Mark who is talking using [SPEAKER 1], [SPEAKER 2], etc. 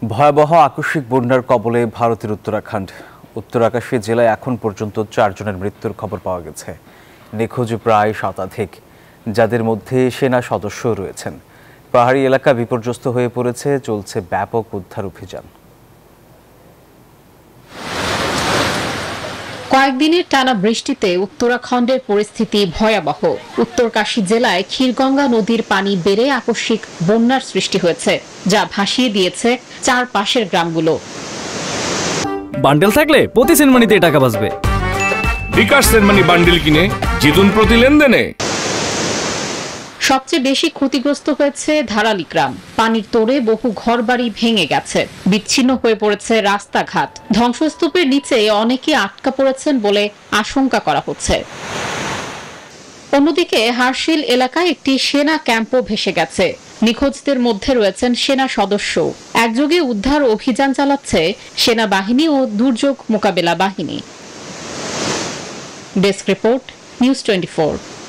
[SPEAKER 1] ভয়াবহ আকস্মিক বন্যার কবলে ভারতের উত্তরাকাশী জেলায় এখন পর্যন্ত 4 জনের মৃত্যুর খবর পাওয়া গেছে। নিখোঁজ প্রায় শতাধিক, যাদের মধ্যে সেনা সদস্য রয়েছেন। পাহাড়ি এলাকা বিপর্যস্ত হয়ে পড়েছে, চলছে ব্যাপক উদ্ধার অভিযান।
[SPEAKER 2] কয়েকদিনের টানা বৃষ্টিতে উত্তরাখণ্ডের পরিস্থিতি ভয়াবহ। উত্তরকাশী জেলায় ক্ষীরগঙ্গা নদীর পানি বেড়ে আকস্মিক বন্যার সৃষ্টি হয়েছে, যা ভাসিয়ে দিয়েছে চারপাশের গ্রামগুলো।
[SPEAKER 3] বান্ডেল থাকলে প্রতি সেনমানিতে টাকা বাঁচবে।
[SPEAKER 4] বিকাশ সেনমানি বান্ডেল কিনে জিতুন প্রতি লেনদেনে।
[SPEAKER 2] সবচেয়ে বেশি ক্ষতিগ্রস্ত হয়েছে ধারালি গ্রাম। পানির তোড়ে বহু ঘরবাড়ি ভেঙে গেছে, বিচ্ছিন্ন হয়ে পড়েছে রাস্তাঘাট। ধ্বংসস্তূপের নিচে অনেকে আটকা পড়েছেন বলে আশঙ্কা করা হচ্ছে। অন্যদিকে হারশিল এলাকায় একটি সেনা ক্যাম্পও ভেসে গেছে। নিখোঁজদের মধ্যে রয়েছেন সেনা সদস্য। একযোগে উদ্ধার অভিযান চালাচ্ছে সেনাবাহিনী ও দুর্যোগ মোকাবেলা বাহিনী। Desk report, news 24।